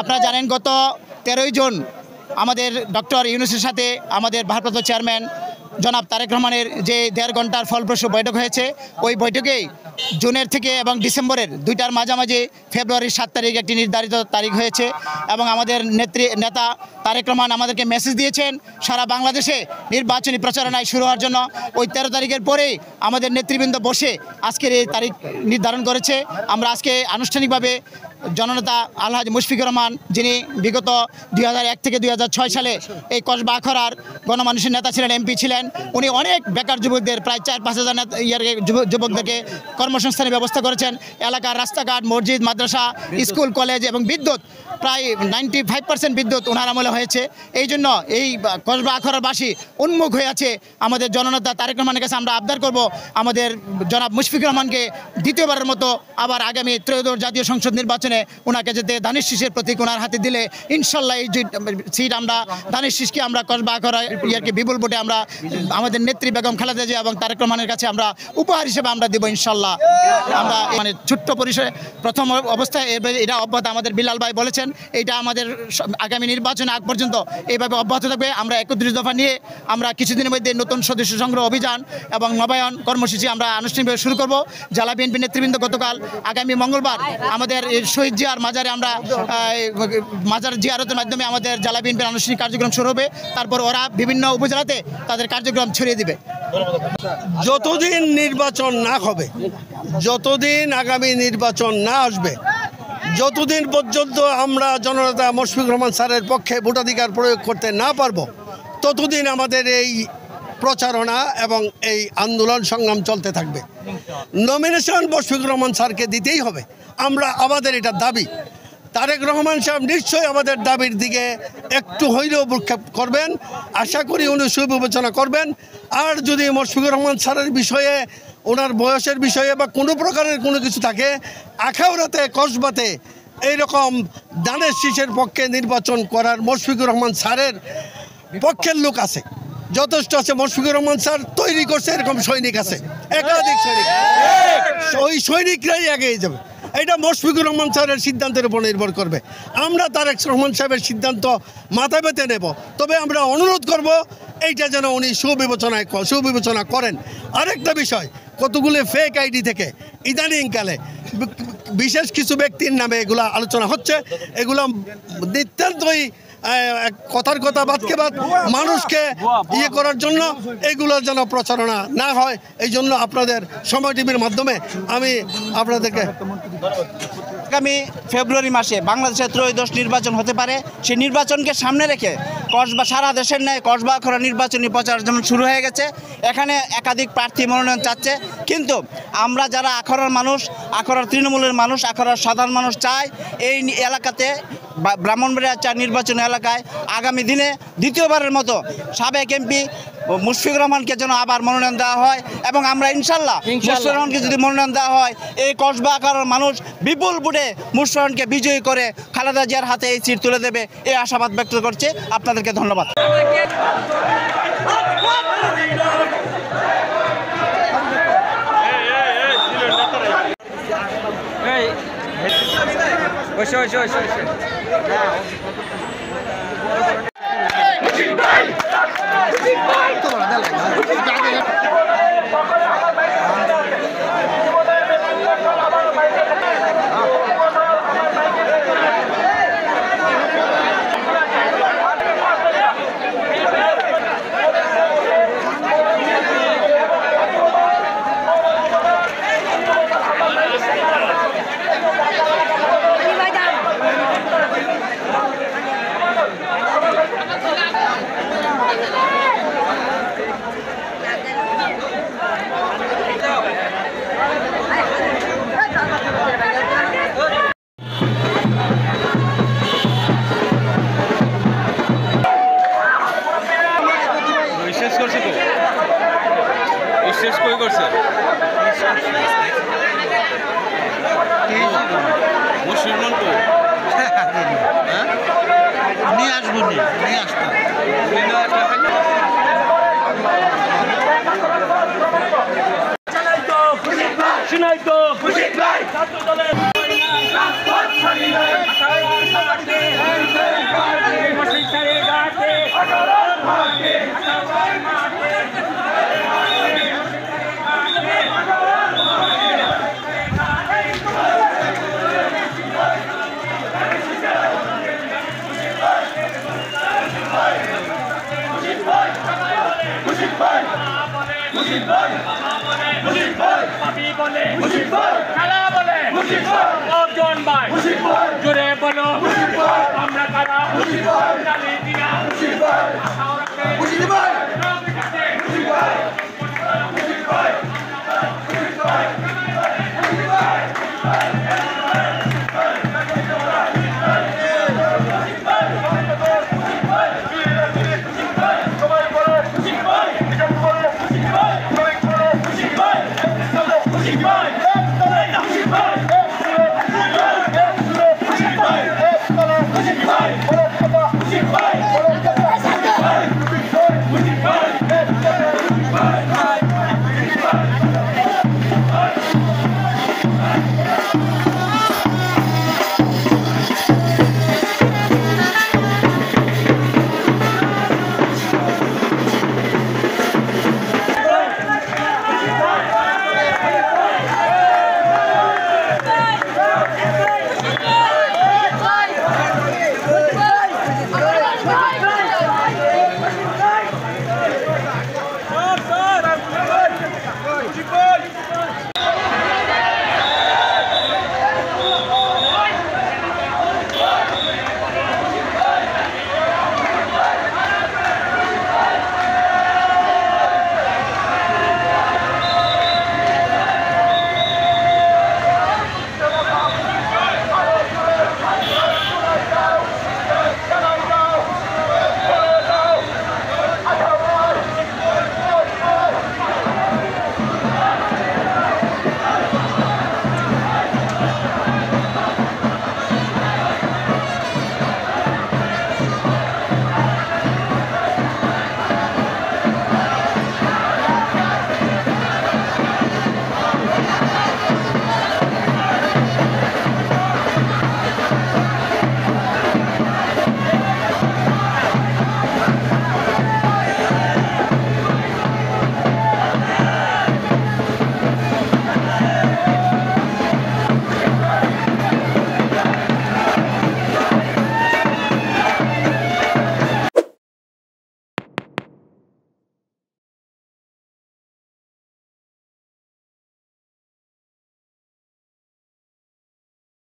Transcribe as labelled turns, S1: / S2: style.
S1: আপনারা জানেন গত 13ই জুন আমাদের ডক্টর ইউনূসের সাথে আমাদের ভারপ্রাপ্ত চেয়ারম্যান জনাব তারেক রহমানের যে 1.5 ঘন্টার ফলপ্রসূ বৈঠক হয়েছে, ওই বৈঠকেই জুনের থেকে এবং ডিসেম্বরের দুইটার মাঝামাঝি ফেব্রুয়ারির 7 তারিখ একটি নির্ধারিত তারিখ হয়েছে এবং আমাদের নেতা তারেক রহমান আমাদেরকে মেসেজ দিয়েছেন সারা বাংলাদেশে নির্বাচনী প্রচারণায় শুরু হওয়ার জন্য। ওই 13 তারিখের পরেই আমাদের নেতৃবৃন্দ বসে আজকের এই তারিখ নির্ধারণ করেছে। আমরা আজকে আনুষ্ঠানিকভাবে জননেতা আলহাজ মুশফিকুর রহমান, যিনি বিগত 2001 থেকে 2006 সালে এই কসবা আখড়ার গণমানুষের নেতা ছিলেন, এমপি ছিলেন, উনি অনেক বেকার যুবকদের প্রায় 4-5 হাজার যুবকদেরকে কর্মসংস্থানের ব্যবস্থা করেছেন। এলাকার রাস্তাঘাট, মসজিদ, মাদ্রাসা, স্কুল, কলেজ এবং বিদ্যুৎ প্রায় 95% বিদ্যুৎ ওনার আমলে হয়েছে। এই জন্য এই কসবা আখড়াবাসী উন্মুখ হয়ে আছে। আমাদের জননেতা তারেক রহমানের কাছে আমরা আবদার করব আমাদের জনাব মুশফিকুর রহমানকে দ্বিতীয়বারের মতো আবার আগামী ত্রয়োদশ জাতীয় সংসদ নির্বাচনে ওনাকে যেতে ধানের শীষের প্রতীক ওনার হাতে দিলে ইনশাল্লাহ এই সিট আমরা ধানের শীষকে আমরা কসবা আখড়া বিপুল ভোটে আমরা আমাদের নেত্রী বেগম খালেদা জিয়া এবং তারেক রহমানের কাছে আমরা উপহার হিসেবে আমরা দেব ইনশাল্লাহ। আমরা মানে ছোট্ট পরিসরে প্রথম অবস্থায় এটা অব্যাহত, আমাদের বিলাল ভাই বলেছেন এইটা আমাদের আগামী নির্বাচনে আগ পর্যন্ত এইভাবে অব্যাহত থাকবে। আমরা 31 দফা নিয়ে আমরা কিছুদিনের মধ্যে নতুন সদস্য সংগ্রহ অভিযান এবং নবায়ন কর্মসূচি আমরা আনুষ্ঠানিকভাবে শুরু করব। জেলা বিএনপি নেতৃবৃন্দ গতকাল আগামী মঙ্গলবার আমাদের শহীদ জিয়ার মাজারে আমরা মাজার জিয়ারতের মাধ্যমে আমাদের জেলা বিএনপির আনুষ্ঠানিক কার্যক্রম শুরু হবে। তারপর ওরা বিভিন্ন উপজেলাতে তাদের কার্যক্রম ছড়িয়ে দিবে।
S2: যতদিন নির্বাচন না হবে, যতদিন আগামী নির্বাচন না আসবে, যতদিন পর্যন্ত আমরা জননেতা মুশফিকুর রহমান স্যারের পক্ষে ভোটাধিকার প্রয়োগ করতে না পারবো, ততদিন আমাদের এই প্রচারণা এবং এই আন্দোলন সংগ্রাম চলতে থাকবে। নমিনেশন মুশফিকুর রহমান স্যারকে দিতেই হবে। আমাদের এটা দাবি। তারেক রহমান সাহেব নিশ্চয়ই আমাদের দাবির দিকে একটু হইলেও ভ্রুক্ষেপ করবেন, আশা করি উনি সুবিবেচনা করবেন। আর যদি মুশফিকুর রহমান স্যারের বিষয়ে, ওনার বয়সের বিষয়ে বা কোনো প্রকারের কোনো কিছু থাকে, আখাউড়াতে কসবাতে এইরকম ধানের শীষের পক্ষে নির্বাচন করার মুশফিকুর রহমান স্যারের পক্ষের লোক আছে, যথেষ্ট আছে। মুশফিকুর রহমান স্যার তৈরি করছে এরকম সৈনিক আছে, একাধিক সৈনিক, ওই সৈনিকরাই এগিয়ে যাবে। এটা মুশফিকুর রহমান স্যারের সিদ্ধান্তের উপর নির্ভর করবে। আমরা তারেক রহমান সাহেবের সিদ্ধান্ত মাথা পেতে নেব, তবে আমরা অনুরোধ করব এইটা যেন উনি সুবিবেচনা করেন। আরেকটা বিষয়, কতগুলো ফেক আইডি থেকে ইদানিংকালে বিশেষ কিছু ব্যক্তির নামে এগুলা আলোচনা হচ্ছে, এগুলো নিতান্তই কথার কথা বাদকে বাদ মানুষকে ইয়ে করার জন্য, এগুলো যেন প্রচারণা না হয়। এই জন্য আপনাদের সময় টিভির মাধ্যমে আমি আপনাদেরকে
S3: আগামী ফেব্রুয়ারি মাসে বাংলাদেশে ত্রয়োদশ নির্বাচন হতে পারে। সেই নির্বাচনকে সামনে রেখে কসবা সারা দেশের ন্যায় কসবা আখড়া নির্বাচনী প্রচার যেমন শুরু হয়ে গেছে, এখানে একাধিক প্রার্থী মনোনয়ন চাচ্ছে। কিন্তু আমরা যারা আখড়ার মানুষ, আখড়ার তৃণমূলের মানুষ, আখড়ার সাধারণ মানুষ চাই এই এলাকাতে ব্রাহ্মণবাড়িয়া 4 নির্বাচনী এলাকায় আগামী দিনে দ্বিতীয়বারের মতো সাবেক এমপি মুশফিকুর রহমানকে যেন আবার মনোনয়ন দেওয়া হয়। এবং আমরা ইনশাল্লাহ মুশফিকুর রহমানকে যদি মনোনয়ন দেওয়া হয়, এই কসবা আখড়ার মানুষ বিপুল ভোটে মুশফিকুর রহমানকে বিজয়ী করে খালেদা জিয়ার হাতে এই সিট তুলে দেবে, এই আশাবাদ ব্যক্ত করছে। আপনাদেরকে ধন্যবাদ।
S4: শেষ কই করছে মুসলমান কই নিয়ে আসবো নিয়ে আসতাম
S5: নাই তো ছাত্র দলের জোরে বলো আমরা কারা